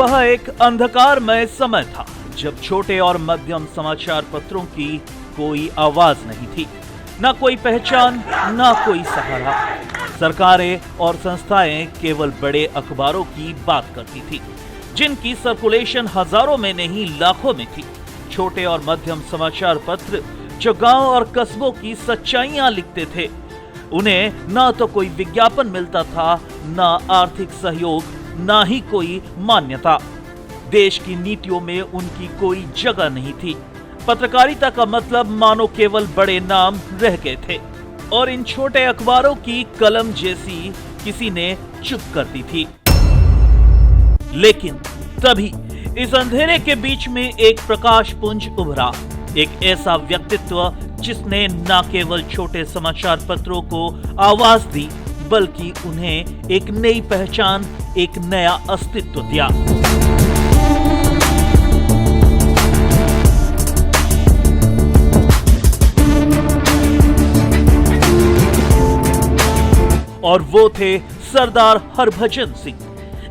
वह एक अंधकारमय समय था जब छोटे और मध्यम समाचार पत्रों की कोई आवाज नहीं थी, न कोई पहचान, न कोई सहारा। सरकारें और संस्थाएं केवल बड़े अखबारों की बात करती थी, जिनकी सर्कुलेशन हजारों में नहीं लाखों में थी। छोटे और मध्यम समाचार पत्र जो गांव और कस्बों की सच्चाइयां लिखते थे, उन्हें न तो कोई विज्ञापन मिलता था, न आर्थिक सहयोग, न ही कोई मान्यता। देश की नीतियों में उनकी कोई जगह नहीं थी। पत्रकारिता का मतलब मानो केवल बड़े नाम रह गए थे और इन छोटे अखबारों की कलम जैसी किसी ने चुप कर दी थी। लेकिन तभी इस अंधेरे के बीच में एक प्रकाश पुंज उभरा, एक ऐसा व्यक्तित्व जिसने न केवल छोटे समाचार पत्रों को आवाज दी, बल्कि उन्हें एक नई पहचान, एक नया अस्तित्व दिया। और वो थे सरदार हरभजन सिंह,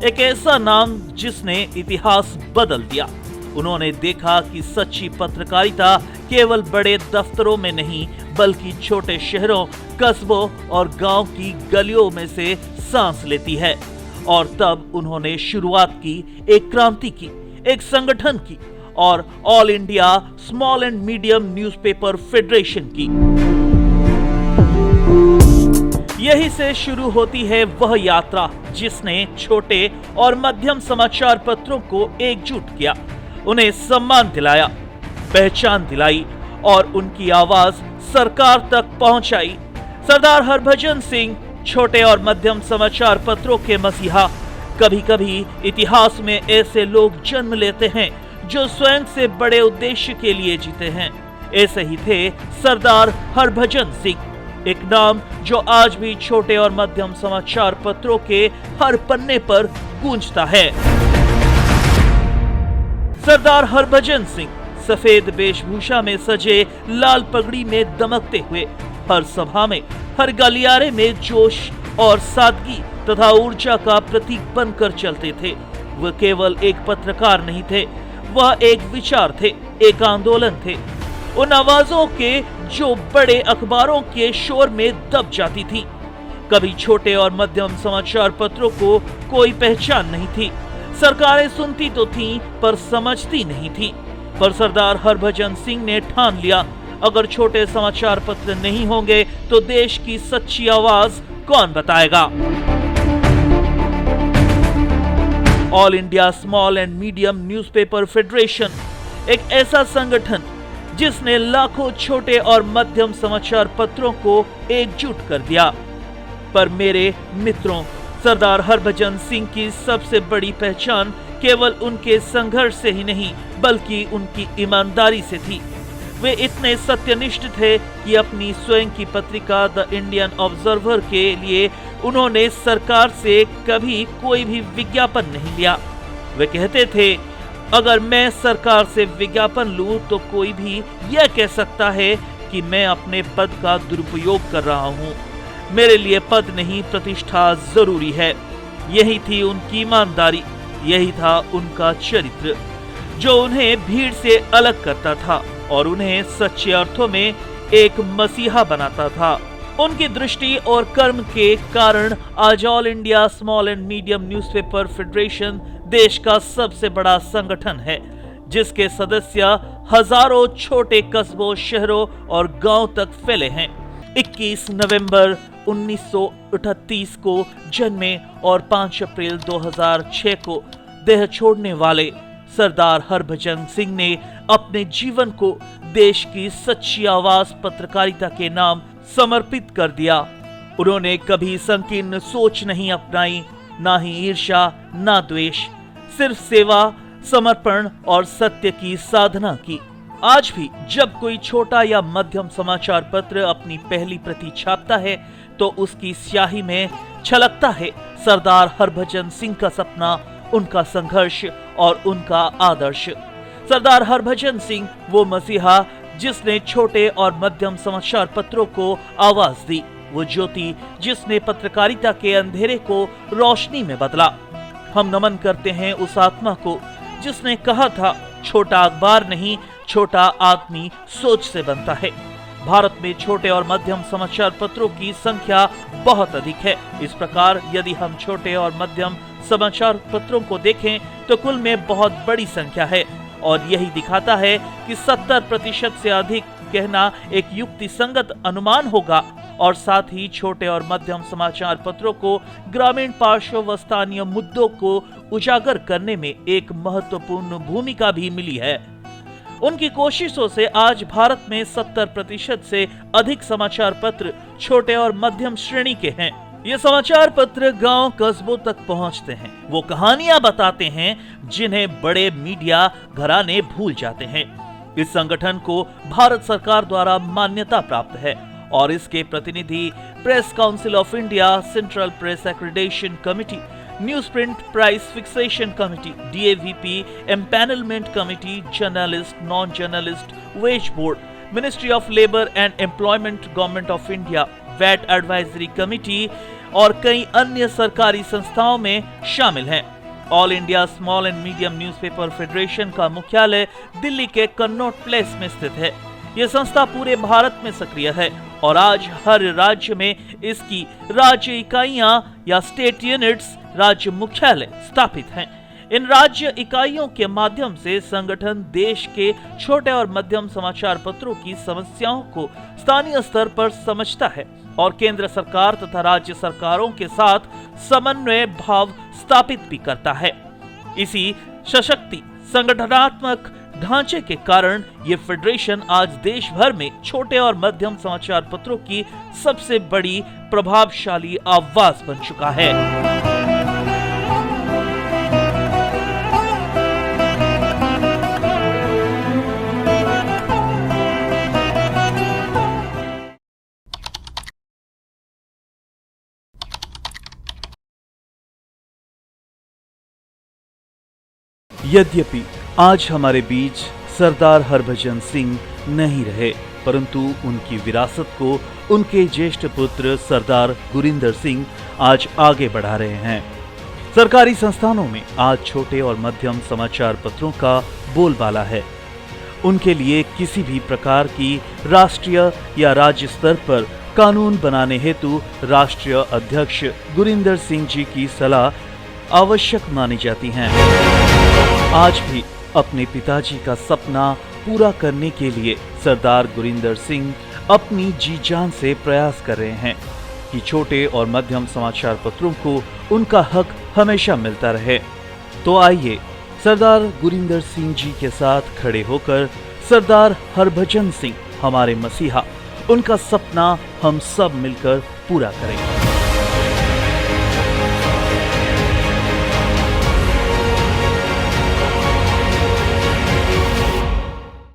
एक ऐसा नाम जिसने इतिहास बदल दिया। उन्होंने देखा कि सच्ची पत्रकारिता केवल बड़े दफ्तरों में नहीं, बल्कि छोटे शहरों, कस्बों और गांव की गलियों में से सांस लेती है। और तब उन्होंने शुरुआत की, एक क्रांति की, एक संगठन की, और all India small and medium newspaper federation की। यही से शुरू होती है वह यात्रा जिसने छोटे और मध्यम समाचार पत्रों को एकजुट किया, उन्हें सम्मान दिलाया, पहचान दिलाई और उनकी आवाज सरकार तक पहुंचाई। सरदार हरभजन सिंह छोटे और मध्यम समाचार पत्रों के मसीहा। कभी कभी इतिहास में ऐसे लोग जन्म लेते हैं जो स्वयं से बड़े उद्देश्य के लिए जीते हैं। ऐसे ही थे सरदार हरभजन सिंह, एक नाम जो आज भी छोटे और मध्यम समाचार पत्रों के हर पन्ने पर गूंजता है। सरदार हरभजन सिंह सफेद वेशभूषा में सजे, लाल पगड़ी में दमकते हुए हर सभा में, हर गलियारे में जोश और सादगी तथा ऊर्जा का प्रतीक बनकर चलते थे। वह केवल एक पत्रकार नहीं थे, वह एक विचार थे, एक आंदोलन थे। उन आवाजों के जो बड़े अखबारों के शोर में दब जाती थी। कभी छोटे और मध्यम समाचार पत्रों को कोई पहचान नहीं थी। सरकारें सुनती तो थीं, पर समझती नहीं थी। पर सरदार हरभजन सिंह ने ठान लिया, अगर छोटे समाचार पत्र नहीं होंगे तो देश की सच्ची आवाज कौन बताएगा। All India small and medium newspaper federation एक ऐसा संगठन जिसने लाखों छोटे और मध्यम समाचार पत्रों को एकजुट कर दिया। पर मेरे मित्रों, सरदार हरभजन सिंह की सबसे बड़ी पहचान केवल उनके संघर्ष से ही नहीं, बल्कि उनकी ईमानदारी से थी। वे इतने सत्यनिष्ठ थे कि अपनी स्वयं की पत्रिका द इंडियन ऑब्जर्वर के लिए उन्होंने सरकार से कभी कोई भी विज्ञापन नहीं लिया। वे कहते थे, अगर मैं सरकार से विज्ञापन लूं तो कोई भी यह कह सकता है कि मैं अपने पद का दुरुपयोग कर रहा हूं। मेरे लिए पद नहीं, प्रतिष्ठा जरूरी है। यही थी उनकी ईमानदारी, यही था उनका चरित्र जो उन्हें भीड़ से अलग करता था और उन्हें सच्चे अर्थों में एक मसीहा बनाता था। उनकी दृष्टि और कर्म के कारण आज all India small and medium newspaper federation देश का सबसे बड़ा संगठन है, जिसके सदस्य हजारों छोटे कस्बों, शहरों और गांव तक फैले हैं। 21 नवंबर 1938 को जन्मे और 5 अप्रैल 2006 को देह छोड़ने वाले सरदार हरभजन सिंह ने अपने जीवन को देश की सच्ची आवाज पत्रकारिता के नाम समर्पित कर दिया। उन्होंने कभी संकीर्ण सोच नहीं अपनाई, ना ही ईर्ष्या, ना द्वेष, सिर्फ सेवा, समर्पण और सत्य की साधना की। आज भी जब कोई छोटा या मध्यम समाचार पत्र अपनी पहली प्रति छापता है तो उसकी स्याही में छलकता है सरदार हरभजन सिंह का सपना, उनका संघर्ष और उनका आदर्श। सरदार हरभजन सिंह वो मसीहा जिसने छोटे और मध्यम समाचार पत्रों को आवाज दी, वो ज्योति जिसने पत्रकारिता के अंधेरे को रोशनी में बदला। हम नमन करते हैं उस आत्मा को जिसने कहा था, छोटा अखबार नहीं, छोटा आदमी सोच से बनता है। भारत में छोटे और मध्यम समाचार पत्रों की संख्या बहुत अधिक है। इस प्रकार यदि हम छोटे और मध्यम समाचार पत्रों को देखें तो कुल में बहुत बड़ी संख्या है और यही दिखाता है कि 70% से अधिक कहना एक युक्ति संगत अनुमान होगा और साथ ही छोटे और मध्यम समाचार पत्रों को ग्रामीण पार्श्व व स्थानीय मुद्दों को उजागर करने में एक महत्वपूर्ण भूमिका भी मिली है। उनकी कोशिशों से आज भारत में 70% से अधिक समाचार पत्र छोटे और मध्यम श्रेणी के हैं। ये समाचार पत्र गांव कस्बों तक पहुंचते हैं। वो कहानियां बताते हैं जिन्हें बड़े मीडिया घराने भूल जाते हैं। इस संगठन को भारत सरकार द्वारा मान्यता प्राप्त है और इसके प्रतिनिधि press council of India, central press accreditation committee, news print price fixation committee, DAVP empanelment committee, journalist, non journalist wage board, ministry of labour and employment, government of India, VAT advisory committee और कई अन्य सरकारी संस्थाओं में शामिल हैं। All India small and medium newspaper federation का मुख्यालय दिल्ली के कन्नॉट प्लेस में स्थित है। यह संस्था पूरे भारत में सक्रिय है और आज हर राज्य में इसकी राज्य इकाइयां या स्टेट यूनिट्स, राज्य मुख्यालय स्थापित हैं। इन राज्य इकाइयों के माध्यम से संगठन देश के छोटे और मध्यम समाचार पत्रों की समस्याओं को स्थानीय स्तर पर समझता है और केंद्र सरकार तथा राज्य सरकारों के साथ समन्वय भाव स्थापित भी करता है। इसी सशक्ति संगठनात्मक ढांचे के कारण ये फेडरेशन आज देश भर में छोटे और मध्यम समाचार पत्रों की सबसे बड़ी प्रभावशाली आवाज बन चुका है। यद्यपि आज हमारे बीच सरदार हरभजन सिंह नहीं रहे, परंतु उनकी विरासत को उनके ज्येष्ठ पुत्र सरदार गुरिंदर सिंह आज आगे बढ़ा रहे हैं। सरकारी संस्थानों में आज छोटे और मध्यम समाचार पत्रों का बोलबाला है। उनके लिए किसी भी प्रकार की राष्ट्रीय या राज्य स्तर पर कानून बनाने हेतु राष्ट्रीय अध्यक्ष गुरिंदर सिंह जी की सलाह आवश्यक मानी जाती हैं। आज भी अपने पिताजी का सपना पूरा करने के लिए सरदार गुरिंदर सिंह अपनी जी जान से प्रयास कर रहे हैं कि छोटे और मध्यम समाचार पत्रों को उनका हक हमेशा मिलता रहे। तो आइए सरदार गुरिंदर सिंह जी के साथ खड़े होकर सरदार हरभजन सिंह हमारे मसीहा, उनका सपना हम सब मिलकर पूरा करेंगे।